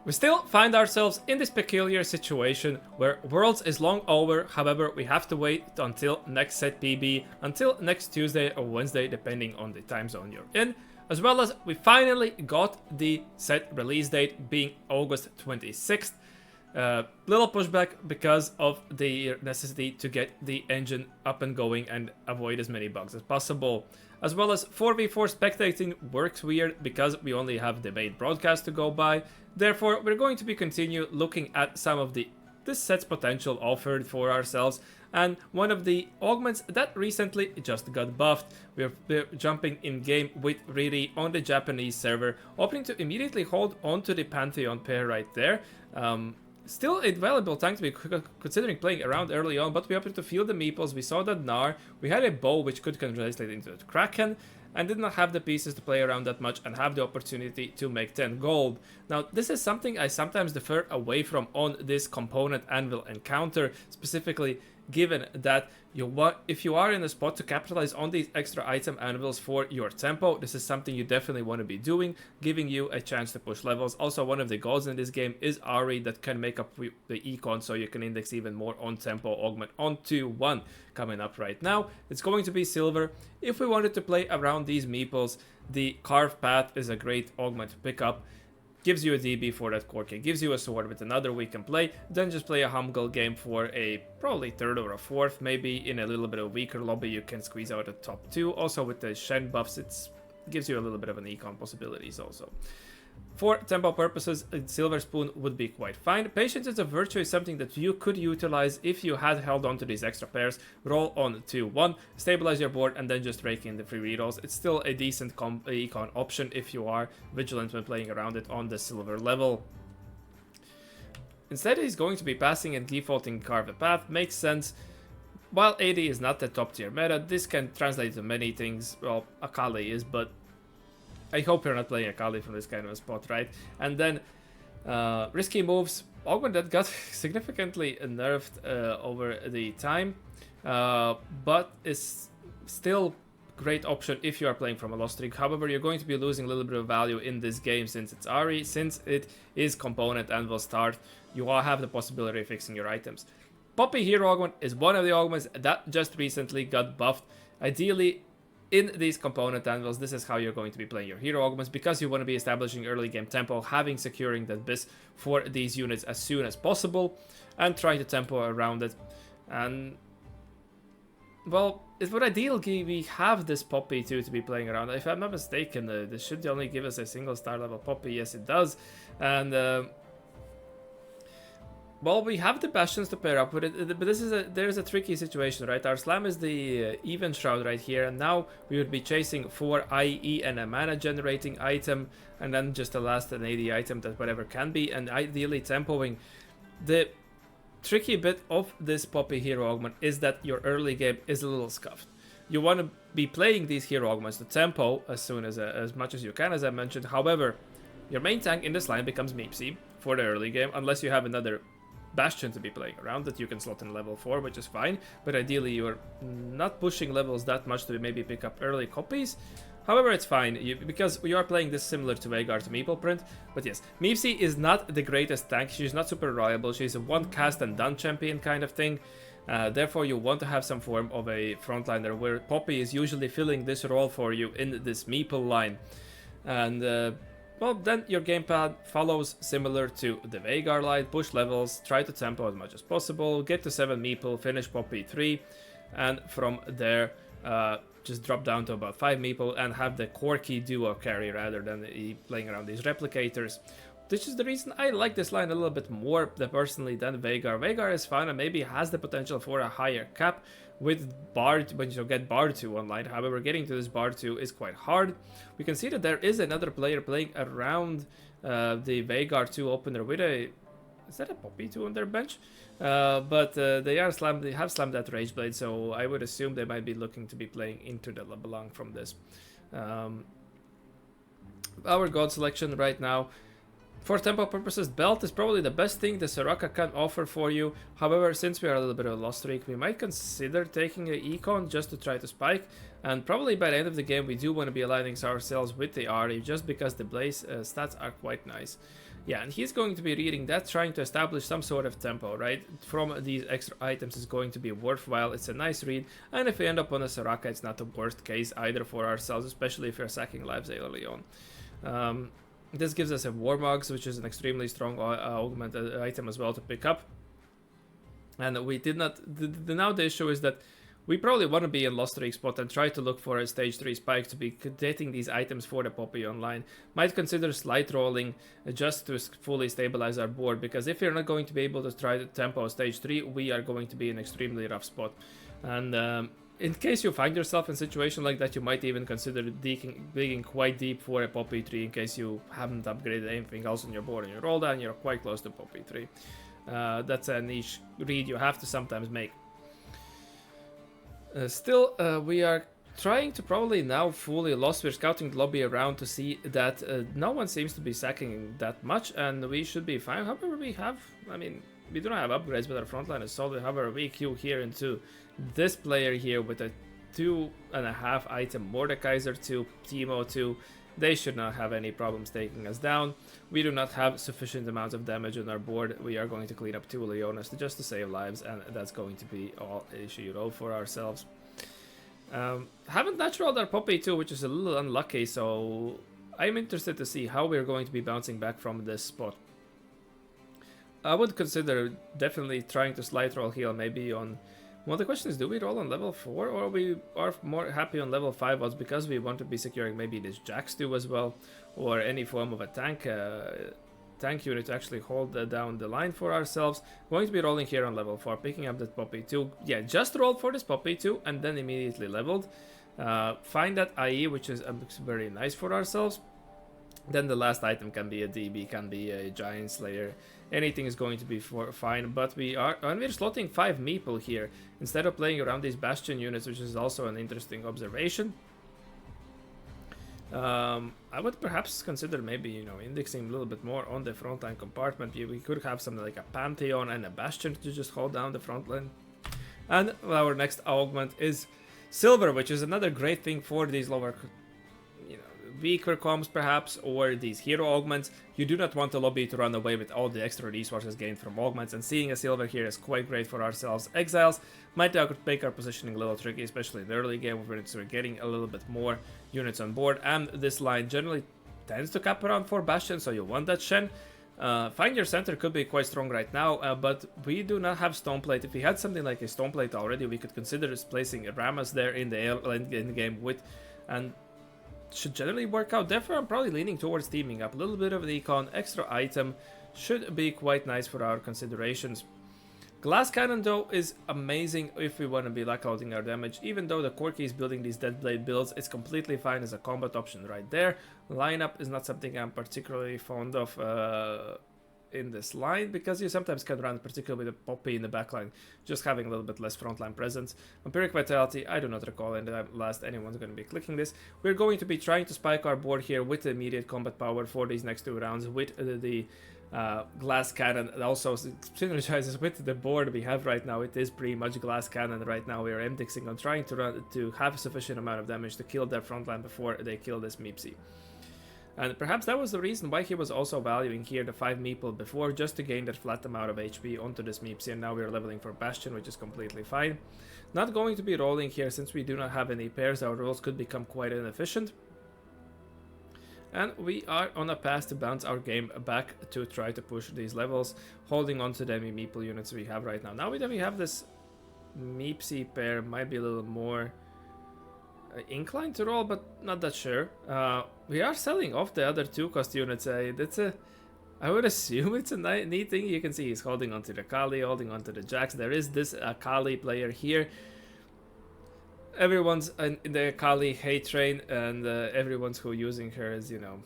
We still find ourselves in this peculiar situation where Worlds is long over, however we have to wait until next set PB, until next Tuesday or Wednesday depending on the time zone you're in, as well as we finally got the set release date being August 26th. Little pushback because of the necessity to get the engine up and going and avoid as many bugs as possible. As well as 4v4 spectating works weird because we only have the main broadcast to go by. Therefore, we're going to be continue looking at some of this set's potential offered for ourselves. And one of the augments that recently just got buffed. We're jumping in game with Riri on the Japanese server, hoping to immediately hold on to the Pantheon pair right there. Still a valuable tank to be considering playing around early on, but we happened to feel the meeples. We saw that Gnar, we had a bow which could translate into a Kraken, and did not have the pieces to play around that much and have the opportunity to make 10 gold. Now, this is something I sometimes defer away from on this component anvil encounter, specifically given that if you are in a spot to capitalize on these extra item anvils for your tempo, this is something you definitely want to be doing, giving you a chance to push levels. Also, one of the goals in this game is Riri that can make up the econ, so you can index even more on tempo augment on 2-1 coming up right now. It's going to be silver. If we wanted to play around these meeples, the carved path is a great augment to pick up. Gives you a DB for that Corki, gives you a sword with another we can play, then just play a Humgle game for a probably third or a fourth, maybe in a little bit of weaker lobby you can squeeze out a top 2. Also with the Shen buffs, it gives you a little bit of an econ possibilities also. For tempo purposes, a Silver Spoon would be quite fine. Patience is a virtue, is something that you could utilize if you had held on to these extra pairs. Roll on 2-1, stabilize your board, and then just rake in the free rerolls. It's still a decent econ option if you are vigilant when playing around it on the silver level. Instead, he's going to be passing and defaulting Carve the Path. Makes sense. While 80 is not the top tier meta, this can translate to many things. Well, Akali is, but I hope you're not playing Akali from this kind of a spot, right? And then risky moves. Augment that got significantly nerfed over the time, but is still great option if you are playing from a lost streak. However, you're going to be losing a little bit of value in this game since it's Riri, since it is component and will start. You all have the possibility of fixing your items. Poppy Hero Augment is one of the augments that just recently got buffed. Ideally, in these component anvils, this is how you're going to be playing your hero augments, because you want to be establishing early game tempo, securing that bis for these units as soon as possible, and trying to tempo around it. And well, it would ideally we have this Poppy too to be playing around. If I'm not mistaken, this should only give us a single star level Poppy. Yes, it does. And well, we have the Bastions to pair up with it, but there's a tricky situation, right? Our Slam is the Even Shroud right here, and now we would be chasing 4 IE and a mana generating item, and then just a last an AD item that whatever can be, and ideally tempoing. The tricky bit of this Poppy Hero Augment is that your early game is a little scuffed. You want to be playing these Hero Augments to tempo as much as you can, as I mentioned. However, your main tank in this line becomes Meepsy for the early game, unless you have another Bastion to be playing around that you can slot in level 4, which is fine, but ideally you're not pushing levels that much to maybe pick up early copies. However, it's fine, because we are playing this similar to Veigar to Meeple print. But yes, Meepsy is not the greatest tank, she's not super reliable, she's a one cast and done champion kind of thing. Therefore, you want to have some form of a frontliner where Poppy is usually filling this role for you in this Meeple line. And well, then your gamepad follows similar to the Veigar line. Push levels, try to tempo as much as possible, get to 7 Meeple, finish Poppy 3, and from there just drop down to about 5 Meeple and have the Corki duo carry rather than playing around these replicators. This is the reason I like this line a little bit more personally than Veigar. Veigar is fine and maybe has the potential for a higher cap with Bard when you get Bard 2 online. However, getting to this Bard 2 is quite hard. We can see that there is another player playing around the Veigar 2 opener with a... Is that a Poppy 2 on their bench? But they have slammed that Rage Blade, so I would assume they might be looking to be playing into the LeBlanc from this. Our god selection right now, for tempo purposes, Belt is probably the best thing the Soraka can offer for you. However, since we are a little bit of a lost streak, we might consider taking an Econ just to try to spike. And probably by the end of the game, we do want to be aligning ourselves with the Ahri, just because the Blaze stats are quite nice. Yeah, and he's going to be reading that, trying to establish some sort of tempo, right? From these extra items is going to be worthwhile. It's a nice read, and if we end up on a Soraka, it's not the worst case either for ourselves, especially if we're sacking lives early on. This gives us a Warmogs, which is an extremely strong augment item as well to pick up. And we did not... Now the issue is that we probably want to be in Lost Streak spot and try to look for a stage 3 spike to be getting these items for the Poppy online. Might consider slight rolling just to fully stabilize our board, because if you're not going to be able to try the tempo stage 3, we are going to be in an extremely rough spot. And in case you find yourself in a situation like that, you might even consider digging quite deep for a Poppy 3 in case you haven't upgraded anything else on your board and you roll down, you're quite close to Poppy 3. That's a niche read you have to sometimes make. Still, we are trying to probably now fully lost. We're scouting the lobby around to see that no one seems to be sacking that much, and we should be fine. However, we have, I mean, we don't have upgrades, but our frontline is solid. However, we queue here into this player here with a 2.5 item Mordekaiser 2, Teemo 2. They should not have any problems taking us down. We do not have sufficient amounts of damage on our board. We are going to clean up 2 Leonas just to save lives, and that's going to be all issue roll for ourselves. Haven't natural our Poppy 2, which is a little unlucky, so I'm interested to see how we're going to be bouncing back from this spot. I would consider definitely trying to slide roll heal maybe on... Well, the question is, do we roll on level 4, or we are more happy on level 5 odds because we want to be securing maybe this Jax 2 as well, or any form of a tank unit to actually hold down the line for ourselves. Going to be rolling here on level 4, picking up that Poppy 2. Yeah, just roll for this Poppy 2 and then immediately leveled. Find that IE, which is very nice for ourselves. Then the last item can be a DB, can be a Giant Slayer. Anything is going to be fine, but we're slotting 5 meeple here instead of playing around these Bastion units, which is also an interesting observation. I would perhaps consider maybe, you know, indexing a little bit more on the frontline compartment. We could have something like a Pantheon and a Bastion to just hold down the frontline. And our next augment is Silver, which is another great thing for these lower, you know, weaker comps perhaps, or these hero augments. You do not want the lobby to run away with all the extra resources gained from augments, and seeing a silver here is quite great for ourselves. Exiles might make our positioning a little tricky, especially in the early game when we're getting a little bit more units on board, and this line generally tends to cap around 4 Bastions, so you want that Shen. Find Your Center could be quite strong right now, but we do not have Stoneplate. If we had something like a Stoneplate already, we could consider placing Ramas there in the game with, and should generally work out. Therefore, I'm probably leaning towards teaming up. A little bit of an econ, extra item should be quite nice for our considerations. Glass Cannon though is amazing if we want to be lockouting our damage. Even though the Corki is building these Deadblade builds, it's completely fine as a combat option right there. Lineup is not something I'm particularly fond of in this line, because you sometimes can run, particularly with a Poppy in the backline, just having a little bit less frontline presence. Empiric Vitality, I do not recall in the last anyone's going to be clicking this. We're going to be trying to spike our board here with the immediate combat power for these next 2 rounds with the Glass Cannon. It also synergizes with the board we have right now. It is pretty much Glass Cannon right now. We are indexing on trying to have a sufficient amount of damage to kill their frontline before they kill this Meepsy. And perhaps that was the reason why he was also valuing here the 5 meeple before, just to gain that flat amount of HP onto this Meepsy, and now we're leveling for Bastion, which is completely fine. Not going to be rolling here since we do not have any pairs. Our rolls could become quite inefficient. And we are on a path to bounce our game back to try to push these levels, holding on to the meeple units we have right now. Now that we have this Meepsy pair, might be a little more inclined to roll, but not that sure. We are selling off the other 2 cost units. I would assume it's a neat thing. You can see he's holding onto the Kali, holding onto the Jax. There is this Kali player here. Everyone's in the Kali hate train, and everyone's who using her is, you know,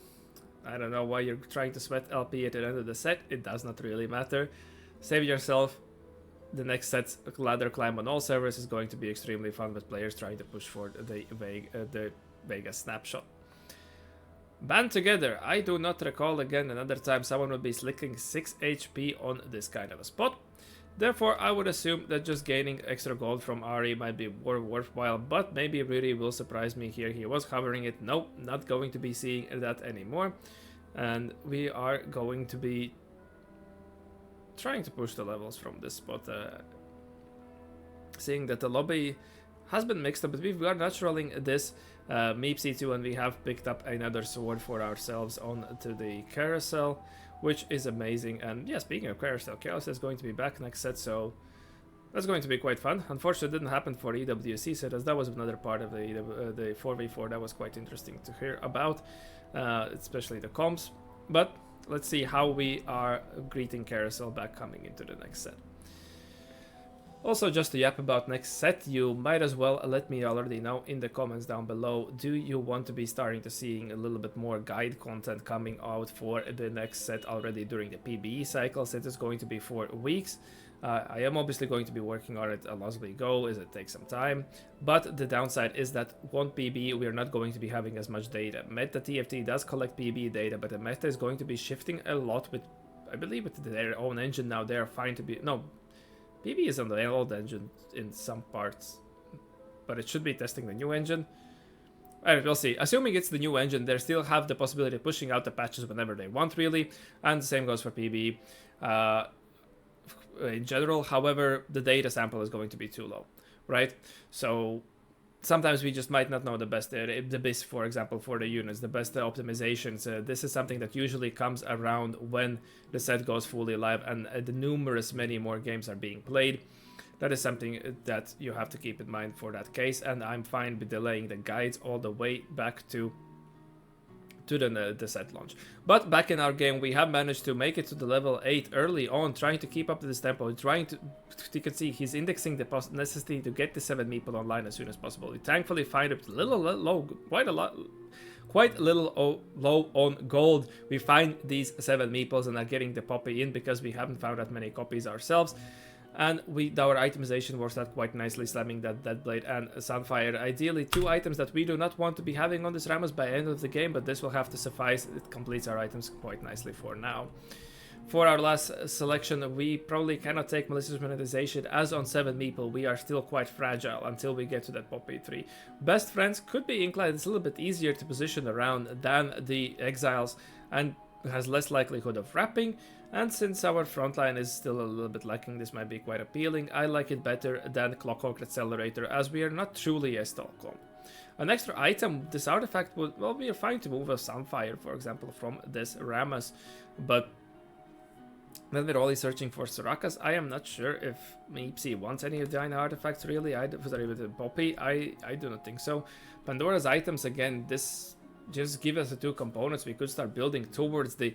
I don't know why you're trying to sweat LP at the end of the set. It does not really matter. Save yourself. The next set's ladder climb on all servers is going to be extremely fun, with players trying to push for the Vega snapshot. Band together. I do not recall again another time someone would be slicking 6 HP on this kind of a spot. Therefore, I would assume that just gaining extra gold from Ari might be more worthwhile, but maybe Riri will surprise me here. He was covering it. Nope, not going to be seeing that anymore. and we are going to be trying to push the levels from this spot, seeing that the lobby has been mixed up, but we are naturaling this Meep C2, and we have picked up another sword for ourselves onto the carousel, which is amazing. And yeah, speaking of carousel, Chaos is going to be back next set, so that's going to be quite fun. Unfortunately, it didn't happen for EWC set, as that was another part of the 4v4 that was quite interesting to hear about, especially the comms. But let's see how we are greeting Carousel back coming into the next set. Also, just to yap about next set, you might as well let me already know in the comments down below, do you want to be starting to seeing a little bit more guide content coming out for the next set already during the PBE cycles? It is going to be 4 weeks. I am obviously going to be working on it as we go, as it takes some time, but the downside is that one PB we are not going to be having as much data. Meta TFT does collect PB data, but the meta is going to be shifting a lot with, I believe, with their own engine now. They are fine to be, no, PB is on the old engine in some parts, but it should be testing the new engine. Alright, we'll see. Assuming it's the new engine, they still have the possibility of pushing out the patches whenever they want, really, and the same goes for PB. In general, however, the data sample is going to be too low, right? So sometimes we just might not know the best, the best, for example, for the units, the best optimizations. This is something that usually comes around when the set goes fully live and the numerous many more games are being played. That is something that you have to keep in mind for that case, and I'm fine with delaying the guides all the way back to the set launch. But back in our game, we have managed to make it to the level 8 early on, trying to keep up to this tempo, trying to, you can see he's indexing the necessity to get the 7 meeple online as soon as possible. We thankfully find it a little low, quite a little low on gold. We find these 7 meeples and are getting the poppy in because we haven't found that many copies ourselves. And our itemization works out quite nicely, slamming that Deadblade and Sunfire. Ideally, 2 items that we do not want to be having on this Ramos by end of the game, but this will have to suffice. It completes our items quite nicely for now. For our last selection, we probably cannot take Malicious Monetization, as on 7 meeple we are still quite fragile until we get to that Poppy 3. Best Friends could be inclined, it's a little bit easier to position around than the Exiles, and has less likelihood of wrapping. And since our frontline is still a little bit lacking, this might be quite appealing. I like it better than Clockhawk Accelerator, as we are not truly a stall comp. An extra item, this artifact would, well, we are fine to move a Sunfire, for example, from this Ramus, but when we're only searching for Sorakas, I am not sure if Meepsy wants any of the artifacts, really. Sorry, with the Poppy, I do not think so. Pandora's items, again, this just give us the 2 components. We could start building towards the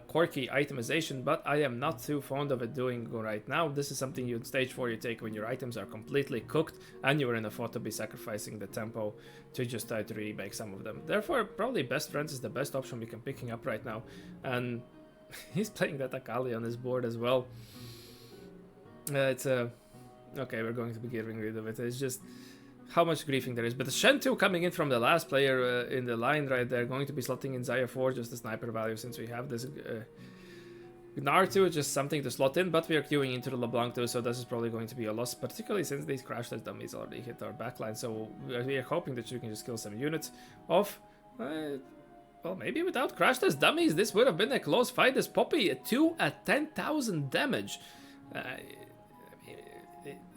quirky itemization, but I am not too fond of it doing right now. This is something you stage 4 you take when your items are completely cooked and you are in a thought to be sacrificing the tempo to just try to remake some of them. Therefore, probably Best Friends is the best option we can picking up right now, and he's playing that Akali on his board as well. It's okay, we're going to be getting rid of it. It's just how much griefing there is. But the Shen 2 coming in from the last player in the line right there, going to be slotting in Zaya 4, just the sniper value, since we have this Gnar 2, just something to slot in, but we are queuing into the LeBlanc 2, so this is probably going to be a loss, particularly since these crash test dummies already hit our backline, so we are hoping that you can just kill some units off. Well, maybe without crash test dummies, this would have been a close fight. This Poppy 2 at 10,000 damage.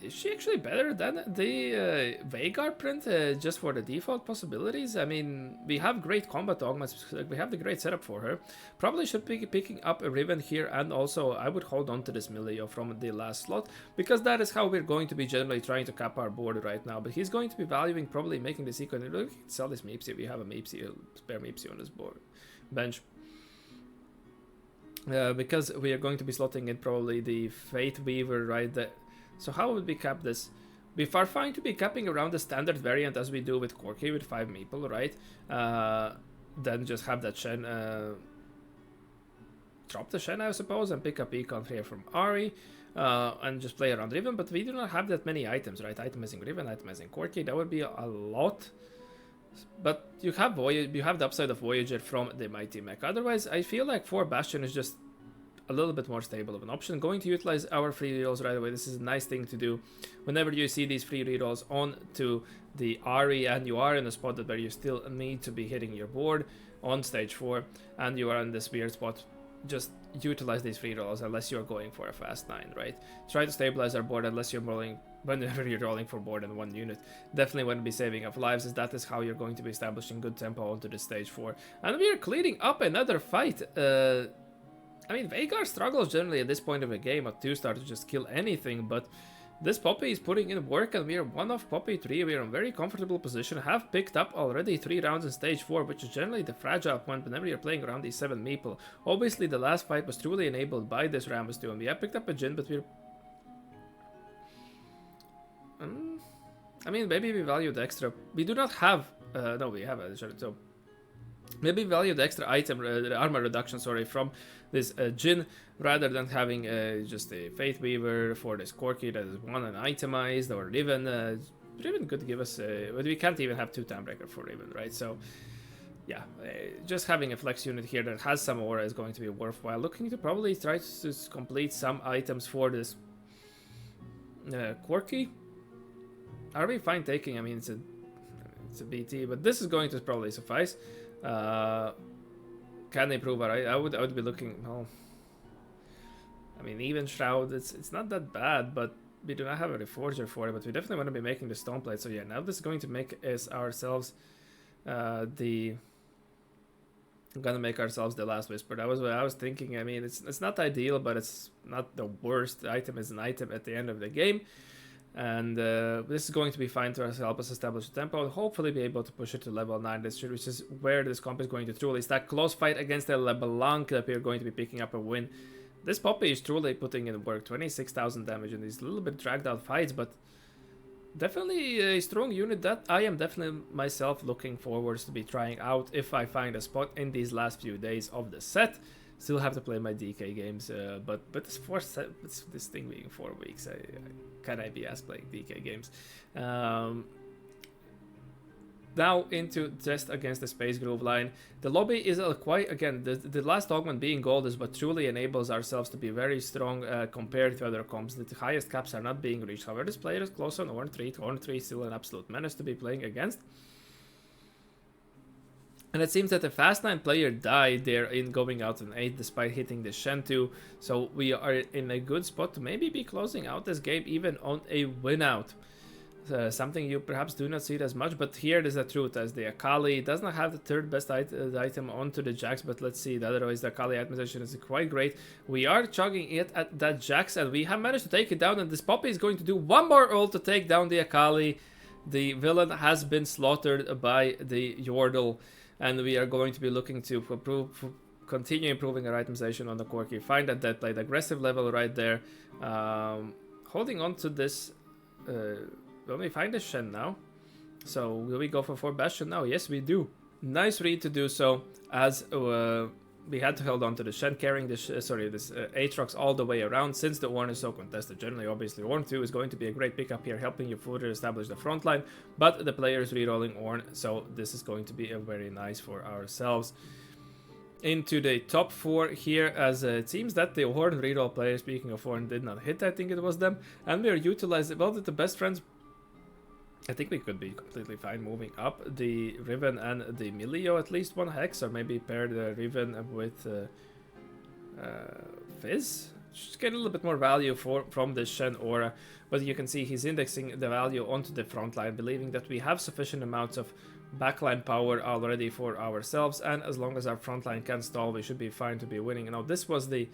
Is she actually better than the Veigar print, just for the default possibilities? I mean, we have great combat augments, we have the great setup for her. Probably should be picking up a Riven here, and also I would hold on to this Milio from the last slot, because that is how we're going to be generally trying to cap our board right now. But he's going to be valuing probably making the sequence. We can sell this Meepsy, we have a Meepsy, a spare Meepsy on this board bench. Because we are going to be slotting in probably the Fate Weaver right there. So how would we cap this? We are fine to be capping around the standard variant as we do with Corki with 5 meeple, right? Then just have that Shen, drop the Shen, I suppose, and pick up Econ here from Ari, and just play around Riven. But we do not have that many items, right? Itemizing Riven, itemizing Corki, that would be a lot. But you have the upside of Voyager from the Mighty Mech. Otherwise, I feel like 4 Bastion is just a little bit more stable of an option. Going to utilize our free rerolls right away. This is a nice thing to do whenever you see these free rerolls on to the Ari and you are in a spot where you still need to be hitting your board. on stage 4, and you are in this weird spot. Just utilize these free rolls unless you're going for a fast 9, right? Try to stabilize our board unless you're rolling, whenever you're rolling for more than 1 unit. Definitely want to be saving up lives, as that is how you're going to be establishing good tempo onto the stage 4. And we are cleaning up another fight. I mean, Veigar struggles generally at this point of the game at 2-star to just kill anything, but this Poppy is putting in work, and we are 1 off Poppy 3. We are in a very comfortable position. Have picked up already 3 rounds in stage 4, which is generally the fragile point whenever you're playing around these 7 meeple. Obviously, the last fight was truly enabled by this Rammus 2, and we have picked up a Jhin, but we're... I mean, maybe we value the extra... We do not have... no, we have a... So maybe value the extra item, armor reduction, sorry, from this Jhin, rather than having just a Faith Weaver for this Corki that is 1 and itemized, or Riven. Riven could give us, but we can't even have 2 Timebreaker for Riven, right? So, yeah, just having a flex unit here that has some aura is going to be worthwhile. Looking to probably try to complete some items for this Corki. Are we fine taking? I mean, it's a BT, but this is going to probably suffice. Can they improve our... I would be looking... Oh, I mean, even Shroud, it's not that bad, but we do not have a Reforger for it, but we definitely want to be making the Stone Plate. So yeah, now this is going to make us ourselves I'm gonna make ourselves the Last Whisper. That was what I was thinking. I mean, it's not ideal, but it's not the worst. The item is an item at the end of the game. And this is going to be fine to help us establish the tempo and hopefully be able to push it to level 9, which is where this comp is going to truly stack. Close fight against a LeBlanc that we are going to be picking up a win. This Poppy is truly putting in work, 26,000 damage in these little bit dragged out fights, but definitely a strong unit that I am definitely myself looking forward to be trying out if I find a spot in these last few days of the set. Still have to play my DK games, but this thing being 4 weeks, can I be asked playing DK games? Now into just against the Space Groove line. The lobby is quite, again, the last augment being gold is what truly enables ourselves to be very strong compared to other comps. The highest caps are not being reached. However, this player is close on Ornn 3. Ornn 3 is still an absolute menace to be playing against. And it seems that the Fast 9 player died there in going out on 8 despite hitting the Shen 2. So we are in a good spot to maybe be closing out this game even on a win out. Something you perhaps do not see it as much, but here is the truth, as the Akali does not have the 3rd best item onto the Jax, but let's see, otherwise the Akali itemization is quite great. We are chugging it at that Jax, and we have managed to take it down, and this Poppy is going to do 1 more ult to take down the Akali. The villain has been slaughtered by the Yordle, and we are going to be looking to continue improving our itemization on the Corki. Find that dead plate, aggressive level right there. Holding on to this... Will we find the Shen now? So, will we go for 4 Bastion now? Yes, we do. Nice read to do so, as we had to hold on to the Shen, carrying this Aatrox all the way around, since the Ornn is so contested. Generally, obviously, Ornn 2 is going to be a great pickup here, helping you further establish the front line, but the player is rerolling Ornn, so this is going to be a very nice for ourselves. Into the top 4 here, as it seems that the Ornn reroll player, speaking of Ornn, did not hit. I think it was them, and we are utilizing, well, the best friends. I think we could be completely fine moving up the Riven and the Milio at least 1 hex, or maybe pair the Riven with Fizz. Just get a little bit more value from the Shen aura, but you can see he's indexing the value onto the front line, believing that we have sufficient amounts of backline power already for ourselves, and as long as our front line can stall, we should be fine to be winning. Now this was the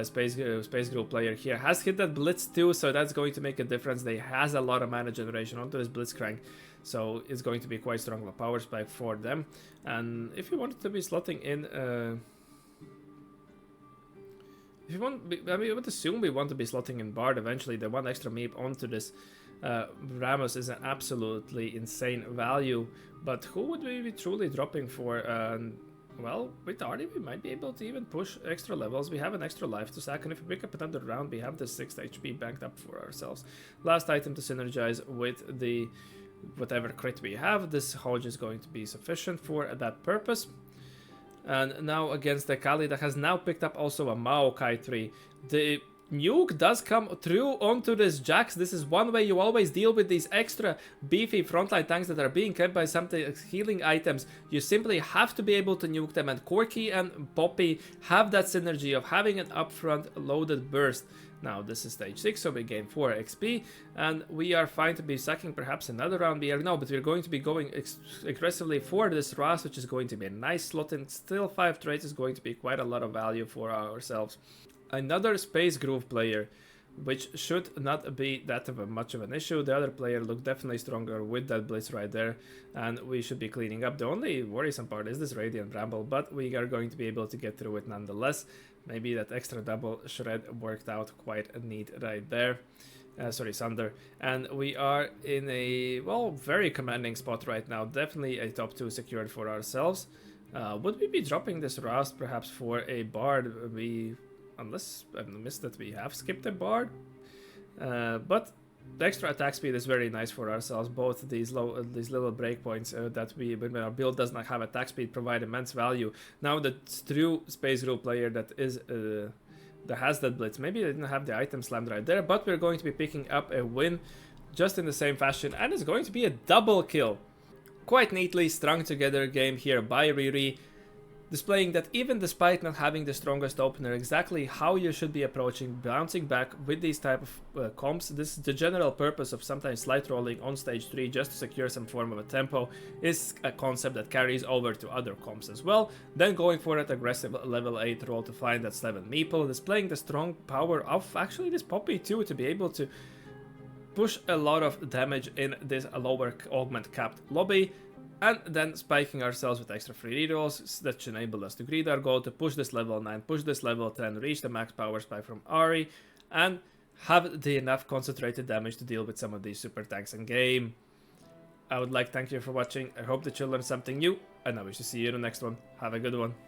Space Group player here, has hit that Blitz too, so that's going to make a difference. They has a lot of mana generation onto this Blitzcrank, so it's going to be quite strong of a power spike for them. And if you wanted to be slotting in, if you want, I mean, I would assume we want to be slotting in Bard eventually. The 1 extra meep onto this Rammus is an absolutely insane value, but who would we be truly dropping for? Well, with Artie we might be able to even push extra levels. We have an extra life to sack, and if we pick up another round, we have the 6th HP banked up for ourselves. Last item to synergize with the whatever crit we have. This Hodge is going to be sufficient for that purpose. And now against the Kali that has now picked up also a Maokai 3. The nuke does come through onto this Jax. This is one way you always deal with these extra beefy frontline tanks that are being kept by something healing items. You simply have to be able to nuke them, and Corki and Poppy have that synergy of having an upfront loaded burst. Now this is stage 6, so we gain 4 XP, and we are fine to be sucking perhaps another round here. No, but we're going to be going aggressively for this Ras, which is going to be a nice slot, and still 5 traits is going to be quite a lot of value for ourselves. Another Space Groove player, which should not be that of much of an issue. The other player looked definitely stronger with that Blitz right there, and we should be cleaning up. The only worrisome part is this Radiant Bramble, but we are going to be able to get through it nonetheless. Maybe that extra double shred worked out quite neat right there. Sorry, Sunder. And we are in a, well, very commanding spot right now. Definitely a top 2 secured for ourselves. Would we be dropping this Rast perhaps for a Bard? Unless I've missed that we have skipped a Bard. But the extra attack speed is very nice for ourselves. Both these little breakpoints that when our build does not have attack speed provide immense value. Now the true Space Groove player that has that Blitz, maybe they didn't have the item slammed right there, but we're going to be picking up a win just in the same fashion, and it's going to be a double kill. Quite neatly strung together game here by Riri, displaying that even despite not having the strongest opener, exactly how you should be approaching bouncing back with these type of comps. This is the general purpose of sometimes slight rolling on stage 3 just to secure some form of a tempo, is a concept that carries over to other comps as well. Then going for that aggressive level 8 roll to find that 7 meeple, displaying the strong power of actually this Poppy too, to be able to push a lot of damage in this lower augment capped lobby. And then spiking ourselves with extra free rerolls that should enable us to greed our goal, to push this level 9, push this level 10, reach the max power spike from Ari, and have the enough concentrated damage to deal with some of these super tanks in game. I would like to thank you for watching. I hope that you learned something new, and I wish to see you in the next one. Have a good one.